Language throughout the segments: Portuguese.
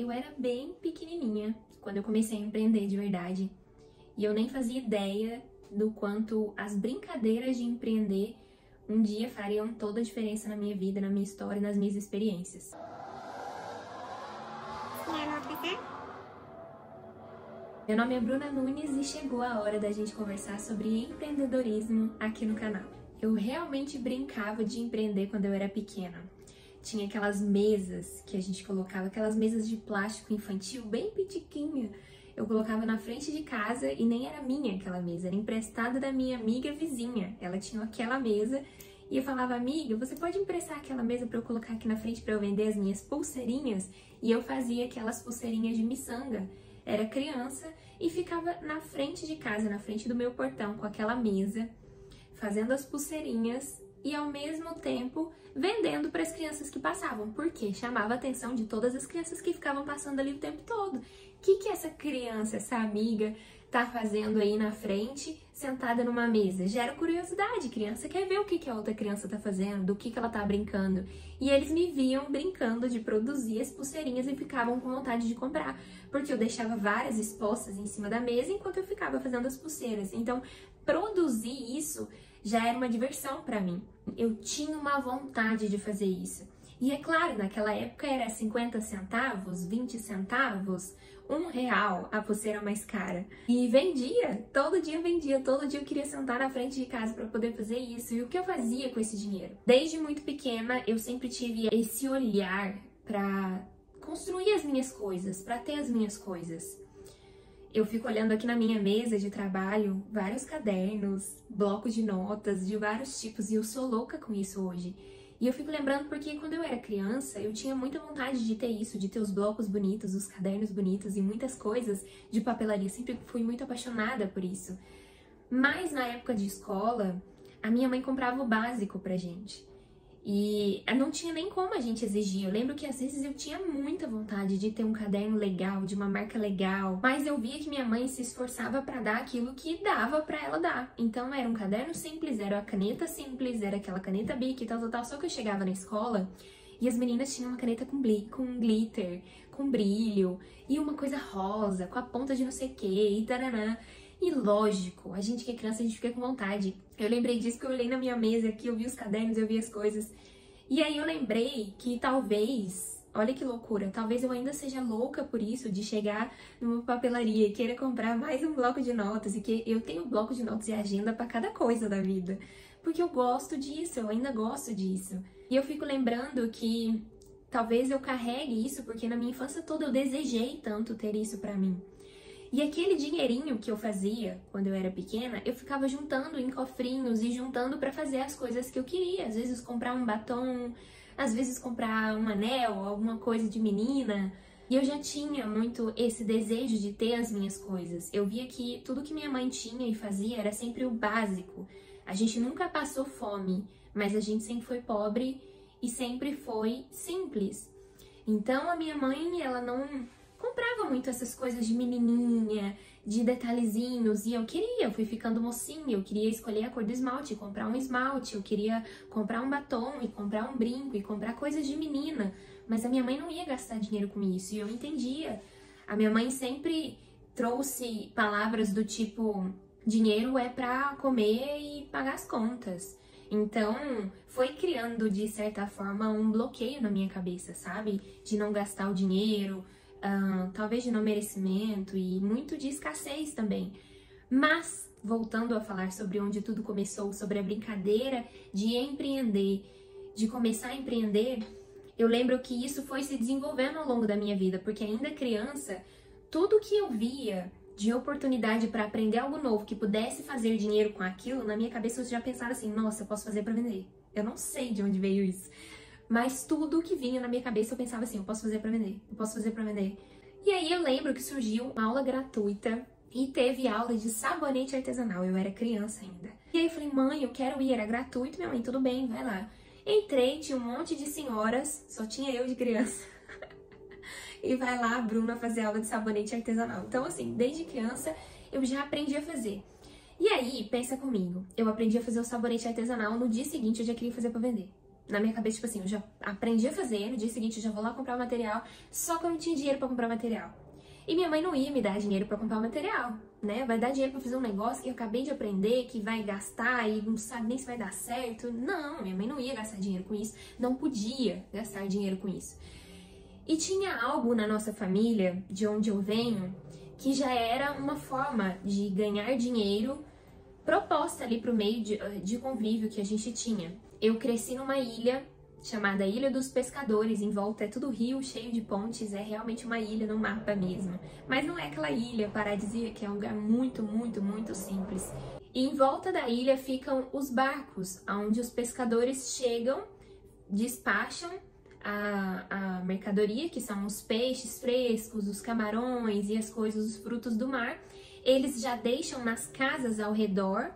eu era bem pequenininha quando eu comecei a empreender de verdade. E eu nem fazia ideia do quanto as brincadeiras de empreender um dia fariam toda a diferença na minha vida, na minha história e nas minhas experiências. Meu nome é Bruna Nunes e chegou a hora da gente conversar sobre empreendedorismo aqui no canal. Eu realmente brincava de empreender quando eu era pequena. Tinha aquelas mesas que a gente colocava, aquelas mesas de plástico infantil bem pitiquinha. Eu colocava na frente de casa e nem era minha aquela mesa, era emprestada da minha amiga vizinha. Ela tinha aquela mesa e eu falava, amiga, você pode emprestar aquela mesa para eu colocar aqui na frente para eu vender as minhas pulseirinhas? E eu fazia aquelas pulseirinhas de miçanga. Era criança e ficava na frente de casa, na frente do meu portão, com aquela mesa, fazendo as pulseirinhas e ao mesmo tempo vendendo para as crianças que passavam, porque chamava a atenção de todas as crianças que ficavam passando ali o tempo todo. O que essa criança, essa amiga, tá fazendo aí na frente, sentada numa mesa? Gera curiosidade, criança quer ver o que a outra criança tá fazendo, do que ela tá brincando. E eles me viam brincando de produzir as pulseirinhas e ficavam com vontade de comprar, porque eu deixava várias expostas em cima da mesa enquanto eu ficava fazendo as pulseiras. Então, produzir isso já era uma diversão para mim. Eu tinha uma vontade de fazer isso. E é claro, naquela época era 50 centavos, 20 centavos, R$1 a pulseira mais cara. E vendia, todo dia eu queria sentar na frente de casa para poder fazer isso. E o que eu fazia com esse dinheiro? Desde muito pequena, eu sempre tive esse olhar para construir as minhas coisas, para ter as minhas coisas. Eu fico olhando aqui na minha mesa de trabalho, vários cadernos, blocos de notas de vários tipos, e eu sou louca com isso hoje. E eu fico lembrando porque quando eu era criança, eu tinha muita vontade de ter isso, de ter os blocos bonitos, os cadernos bonitos e muitas coisas de papelaria. Sempre fui muito apaixonada por isso. Mas na época de escola, a minha mãe comprava o básico pra gente. E não tinha nem como a gente exigir. Eu lembro que às vezes eu tinha muita vontade de ter um caderno legal, de uma marca legal, mas eu via que minha mãe se esforçava para dar aquilo que dava para ela dar. Então era um caderno simples, era a caneta simples, era aquela caneta Bic e tal. Só que eu chegava na escola e as meninas tinham uma caneta com glitter, com brilho, e uma coisa rosa, com a ponta de não sei o que, e taranã. E lógico, a gente que é criança, a gente fica com vontade. Eu lembrei disso que eu olhei na minha mesa aqui, eu vi os cadernos, eu vi as coisas. E aí eu lembrei que talvez, olha que loucura, talvez eu ainda seja louca por isso, de chegar numa papelaria e querer comprar mais um bloco de notas, e que eu tenho bloco de notas e agenda para cada coisa da vida. Porque eu gosto disso, eu ainda gosto disso. E eu fico lembrando que talvez eu carregue isso, porque na minha infância toda eu desejei tanto ter isso pra mim. E aquele dinheirinho que eu fazia quando eu era pequena, eu ficava juntando em cofrinhos e juntando para fazer as coisas que eu queria. Às vezes comprar um batom, às vezes comprar um anel, alguma coisa de menina. E eu já tinha muito esse desejo de ter as minhas coisas. Eu via que tudo que minha mãe tinha e fazia era sempre o básico. A gente nunca passou fome, mas a gente sempre foi pobre e sempre foi simples. Então a minha mãe, ela não comprava muito essas coisas de menininha, de detalhezinhos, e eu fui ficando mocinha, eu queria escolher a cor do esmalte, comprar um esmalte, eu queria comprar um batom e comprar um brinco e comprar coisas de menina, mas a minha mãe não ia gastar dinheiro com isso, e eu entendia. A minha mãe sempre trouxe palavras do tipo, dinheiro é pra comer e pagar as contas. Então, foi criando, de certa forma, um bloqueio na minha cabeça, sabe? De não gastar o dinheiro, talvez de não merecimento e muito de escassez também. Mas, voltando a falar sobre onde tudo começou, sobre a brincadeira de empreender, de começar a empreender, eu lembro que isso foi se desenvolvendo ao longo da minha vida, porque ainda criança, tudo que eu via de oportunidade para aprender algo novo que pudesse fazer dinheiro com aquilo, na minha cabeça eu já pensava assim, nossa, eu posso fazer para vender. Eu não sei de onde veio isso. Mas tudo que vinha na minha cabeça eu pensava assim, eu posso fazer pra vender, eu posso fazer pra vender. E aí eu lembro que surgiu uma aula gratuita e teve aula de sabonete artesanal, eu era criança ainda. E aí eu falei, mãe, eu quero ir, era gratuito, minha mãe, tudo bem, vai lá. Entrei, tinha um monte de senhoras, só tinha eu de criança. E vai lá a Bruna fazer aula de sabonete artesanal. Então assim, desde criança eu já aprendi a fazer. E aí, pensa comigo, eu aprendi a fazer o sabonete artesanal, no dia seguinte eu já queria fazer pra vender. na minha cabeça, tipo assim, eu já aprendi a fazer, no dia seguinte eu já vou lá comprar o material, só que eu não tinha dinheiro pra comprar o material. E minha mãe não ia me dar dinheiro pra comprar o material, né? Vai dar dinheiro pra fazer um negócio que eu acabei de aprender, que vai gastar e não sabe nem se vai dar certo. Não, minha mãe não ia gastar dinheiro com isso, não podia gastar dinheiro com isso. E tinha algo na nossa família, de onde eu venho, que já era uma forma de ganhar dinheiro proposta ali pro meio de convívio que a gente tinha. Eu cresci numa ilha chamada Ilha dos Pescadores, em volta é tudo rio, cheio de pontes, é realmente uma ilha no mapa mesmo. Mas não é aquela ilha paradisíaca, é um lugar muito, muito, muito simples. E em volta da ilha ficam os barcos, onde os pescadores chegam, despacham a mercadoria, que são os peixes frescos, os camarões e as coisas, os frutos do mar. Eles já deixam nas casas ao redor,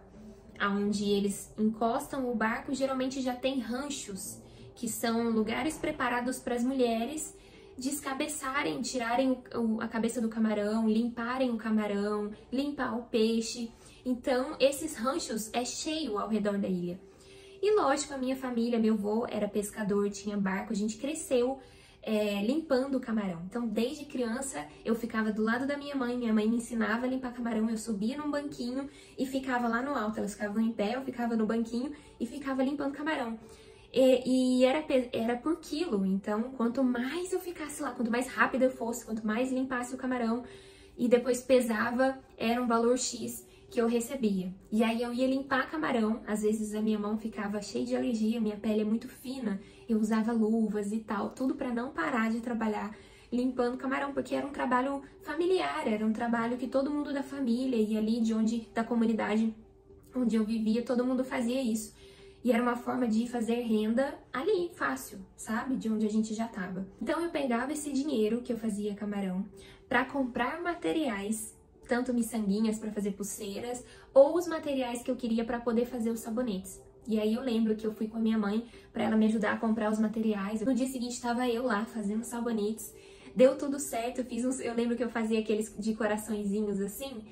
onde eles encostam o barco, geralmente já tem ranchos, que são lugares preparados para as mulheres descabeçarem, tirarem a cabeça do camarão, limparem o camarão, limpar o peixe. Então, esses ranchos é cheio ao redor da ilha. E lógico, a minha família, meu avô era pescador, tinha barco, a gente cresceu limpando o camarão. Então, desde criança, eu ficava do lado da minha mãe me ensinava a limpar camarão, eu subia num banquinho e ficava lá no alto, elas ficavam em pé, eu ficava no banquinho e ficava limpando camarão. E era por quilo, então quanto mais eu ficasse lá, quanto mais rápido eu fosse, quanto mais limpasse o camarão e depois pesava, era um valor X que eu recebia. E aí eu ia limpar camarão, às vezes a minha mão ficava cheia de alergia, minha pele é muito fina, eu usava luvas e tal, tudo para não parar de trabalhar limpando camarão, porque era um trabalho familiar, era um trabalho que todo mundo da família e ali da comunidade onde eu vivia, todo mundo fazia isso. E era uma forma de fazer renda ali, fácil, sabe? De onde a gente já tava. Então eu pegava esse dinheiro que eu fazia camarão para comprar materiais, tanto miçanguinhas para fazer pulseiras, ou os materiais que eu queria para poder fazer os sabonetes. E aí eu lembro que eu fui com a minha mãe para ela me ajudar a comprar os materiais. No dia seguinte estava eu lá fazendo sabonetes. Deu tudo certo, eu lembro que eu fazia aqueles de coraçõezinhos assim,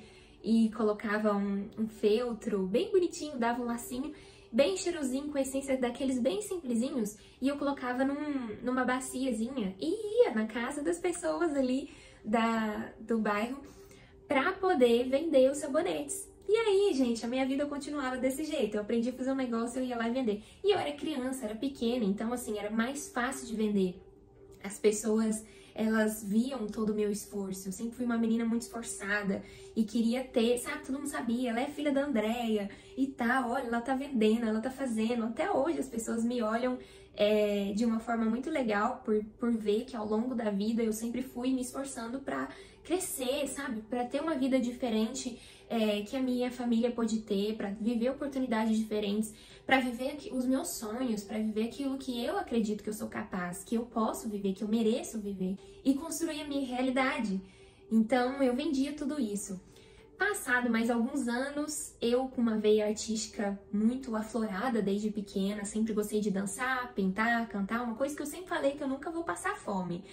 e colocava um feltro bem bonitinho, dava um lacinho, bem cheirosinho, com a essência daqueles bem simplesinhos, e eu colocava numa baciazinha e ia na casa das pessoas ali do bairro pra poder vender os sabonetes. E aí, gente, a minha vida continuava desse jeito. Eu aprendi a fazer um negócio, eu ia lá e vender. E eu era criança, era pequena, então assim, era mais fácil de vender. As pessoas, elas viam todo o meu esforço. Eu sempre fui uma menina muito esforçada e queria ter, sabe, todo mundo sabia, ela é filha da Andréia e tal, olha, ela tá vendendo, ela tá fazendo. Até hoje as pessoas me olham de uma forma muito legal por ver que ao longo da vida eu sempre fui me esforçando pra crescer, sabe, pra ter uma vida diferente que a minha família pôde ter, pra viver oportunidades diferentes, pra viver os meus sonhos, pra viver aquilo que eu acredito que eu sou capaz, que eu posso viver, que eu mereço viver e construir a minha realidade. Então eu vendia tudo isso. Passado mais alguns anos, eu com uma veia artística muito aflorada desde pequena, sempre gostei de dançar, pintar, cantar, uma coisa que eu sempre falei que eu nunca vou passar fome,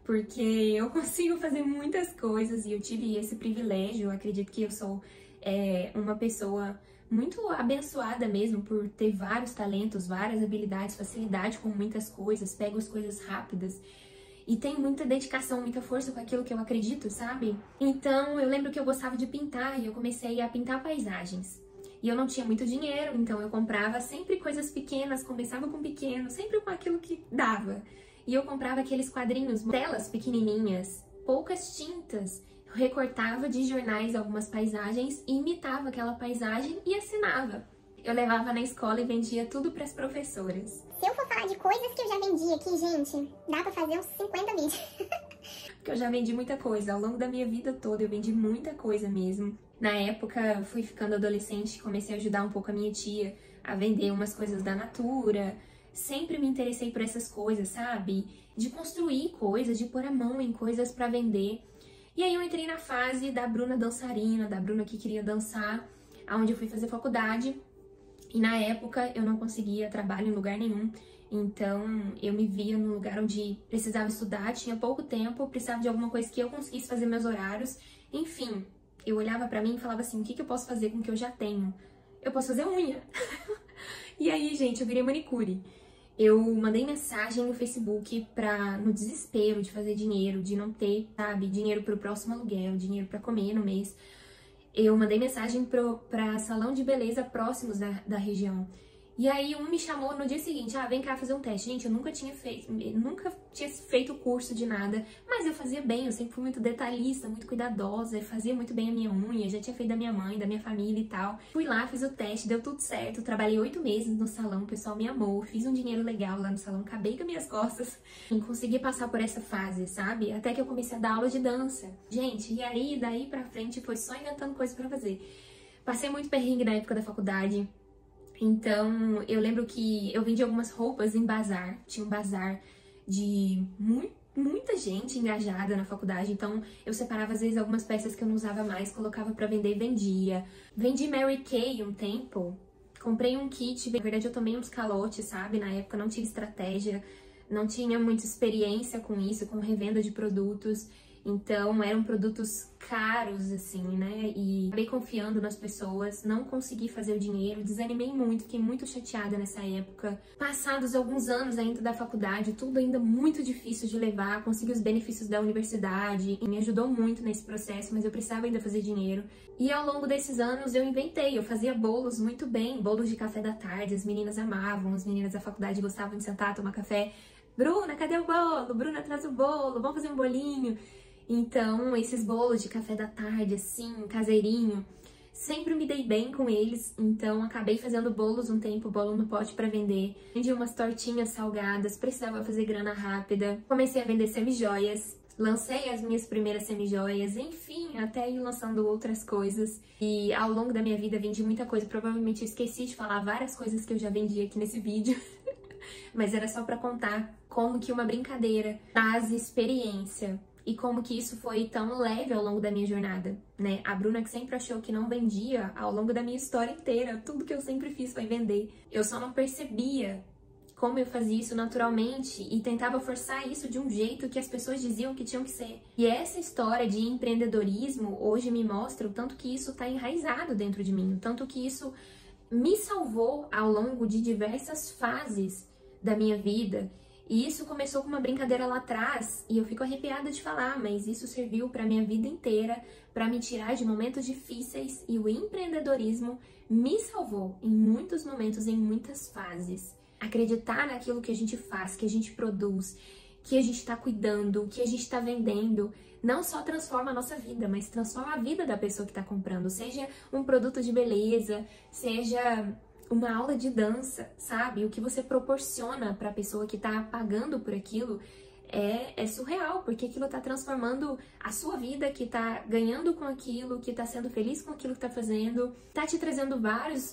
porque eu consigo fazer muitas coisas e eu tive esse privilégio. Eu acredito que eu sou uma pessoa muito abençoada mesmo por ter vários talentos, várias habilidades, facilidade com muitas coisas, pego as coisas rápidas. E tenho muita dedicação, muita força com aquilo que eu acredito, sabe? Então, eu lembro que eu gostava de pintar e eu comecei a pintar paisagens. E eu não tinha muito dinheiro, então eu comprava sempre coisas pequenas, começava com pequeno, sempre com aquilo que dava. E eu comprava aqueles quadrinhos, telas pequenininhas, poucas tintas. Eu recortava de jornais algumas paisagens, imitava aquela paisagem e assinava. Eu levava na escola e vendia tudo para as professoras. Se eu for falar de coisas que eu já vendi aqui, gente, dá pra fazer uns 50 vídeos. Porque eu já vendi muita coisa. Ao longo da minha vida toda, eu vendi muita coisa mesmo. Na época, eu fui ficando adolescente, comecei a ajudar um pouco a minha tia a vender umas coisas da Natura. Sempre me interessei por essas coisas, sabe? De construir coisas, de pôr a mão em coisas pra vender. E aí eu entrei na fase da Bruna dançarina, da Bruna que queria dançar, onde eu fui fazer faculdade. E na época eu não conseguia trabalho em lugar nenhum, então eu me via num lugar onde precisava estudar, tinha pouco tempo, precisava de alguma coisa que eu conseguisse fazer meus horários. Enfim, eu olhava pra mim e falava assim, o que eu posso fazer com o que eu já tenho? Eu posso fazer unha. E aí, gente, eu virei manicure. Eu mandei mensagem no Facebook no desespero de fazer dinheiro, de não ter, sabe, dinheiro pro próximo aluguel, dinheiro pra comer no mês. Eu mandei mensagem pra salão de beleza próximos da região. E aí me chamou no dia seguinte, vem cá fazer um teste. Gente, eu nunca tinha feito curso de nada, mas eu fazia bem, eu sempre fui muito detalhista, muito cuidadosa, eu fazia muito bem a minha unha, já tinha feito da minha mãe, da minha família e tal. Fui lá, fiz o teste, deu tudo certo, trabalhei 8 meses no salão, o pessoal me amou, fiz um dinheiro legal lá no salão, acabei com as minhas costas e consegui passar por essa fase, sabe? Até que eu comecei a dar aula de dança. Gente, e aí, daí pra frente, foi só inventando coisas pra fazer. Passei muito perrengue na época da faculdade. Então, eu lembro que eu vendi algumas roupas em bazar. Tinha um bazar de muita gente engajada na faculdade. Então, eu separava, às vezes, algumas peças que eu não usava mais, colocava pra vender e vendia. Vendi Mary Kay um tempo. Comprei um kit. Na verdade, eu tomei uns calotes, sabe? Na época, não tive estratégia. Não tinha muita experiência com isso, com revenda de produtos. Então, eram produtos caros, assim, né? E acabei confiando nas pessoas, não consegui fazer o dinheiro, desanimei muito, fiquei muito chateada nessa época. Passados alguns anos ainda da faculdade, tudo ainda muito difícil de levar, consegui os benefícios da universidade e me ajudou muito nesse processo, mas eu precisava ainda fazer dinheiro. E ao longo desses anos eu fazia bolos muito bem, bolos de café da tarde, as meninas amavam, as meninas da faculdade gostavam de sentar, tomar café. Bruna, cadê o bolo? Bruna, traz o bolo, vamos fazer um bolinho. Então, esses bolos de café da tarde, assim, caseirinho, sempre me dei bem com eles. Então, acabei fazendo bolos um tempo, bolo no pote pra vender. Vendi umas tortinhas salgadas, precisava fazer grana rápida. Comecei a vender semijoias, lancei as minhas primeiras semijoias, enfim, até ir lançando outras coisas. E ao longo da minha vida vendi muita coisa. Provavelmente eu esqueci de falar várias coisas que eu já vendi aqui nesse vídeo. Mas era só pra contar como que uma brincadeira traz experiência. E como que isso foi tão leve ao longo da minha jornada, né? A Bruna que sempre achou que não vendia, ao longo da minha história inteira, tudo que eu sempre fiz foi vender. Eu só não percebia como eu fazia isso naturalmente e tentava forçar isso de um jeito que as pessoas diziam que tinham que ser. E essa história de empreendedorismo hoje me mostra o tanto que isso tá enraizado dentro de mim, o tanto que isso me salvou ao longo de diversas fases da minha vida. E isso começou com uma brincadeira lá atrás, e eu fico arrepiada de falar, mas isso serviu para minha vida inteira, para me tirar de momentos difíceis, e o empreendedorismo me salvou em muitos momentos, em muitas fases. Acreditar naquilo que a gente faz, que a gente produz, que a gente está cuidando, que a gente está vendendo, não só transforma a nossa vida, mas transforma a vida da pessoa que está comprando, seja um produto de beleza, seja uma aula de dança, sabe? O que você proporciona para a pessoa que tá pagando por aquilo é surreal, porque aquilo tá transformando a sua vida, que tá ganhando com aquilo, que tá sendo feliz com aquilo que tá fazendo, tá te trazendo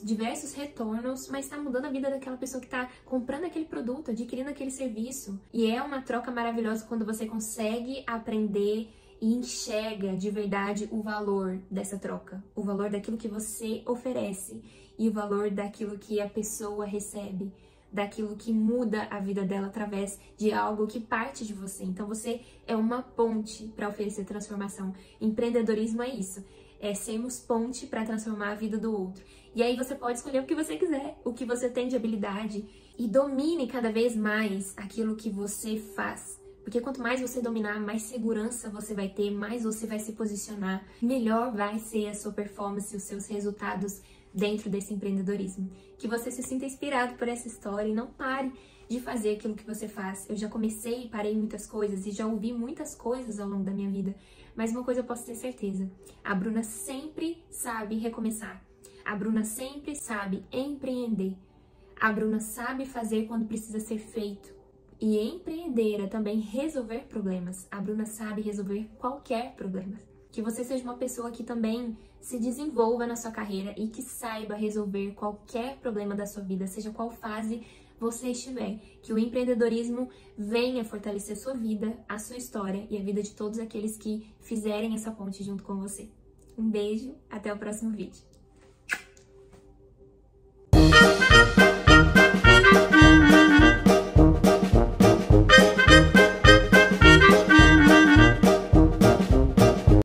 diversos retornos, mas tá mudando a vida daquela pessoa que tá comprando aquele produto, adquirindo aquele serviço. E é uma troca maravilhosa quando você consegue aprender e enxerga de verdade o valor dessa troca, o valor daquilo que você oferece e o valor daquilo que a pessoa recebe, daquilo que muda a vida dela através de algo que parte de você. Então você é uma ponte para oferecer transformação. Empreendedorismo é isso, é sermos ponte para transformar a vida do outro. E aí você pode escolher o que você quiser, o que você tem de habilidade e domine cada vez mais aquilo que você faz. Porque quanto mais você dominar, mais segurança você vai ter, mais você vai se posicionar, melhor vai ser a sua performance, os seus resultados dentro desse empreendedorismo. Que você se sinta inspirado por essa história e não pare de fazer aquilo que você faz. Eu já comecei e parei muitas coisas e já ouvi muitas coisas ao longo da minha vida, mas uma coisa eu posso ter certeza, a Bruna sempre sabe recomeçar, a Bruna sempre sabe empreender, a Bruna sabe fazer quando precisa ser feito. E empreender é também resolver problemas. A Bruna sabe resolver qualquer problema. Que você seja uma pessoa que também se desenvolva na sua carreira e que saiba resolver qualquer problema da sua vida, seja qual fase você estiver. Que o empreendedorismo venha fortalecer a sua vida, a sua história e a vida de todos aqueles que fizerem essa ponte junto com você. Um beijo, até o próximo vídeo.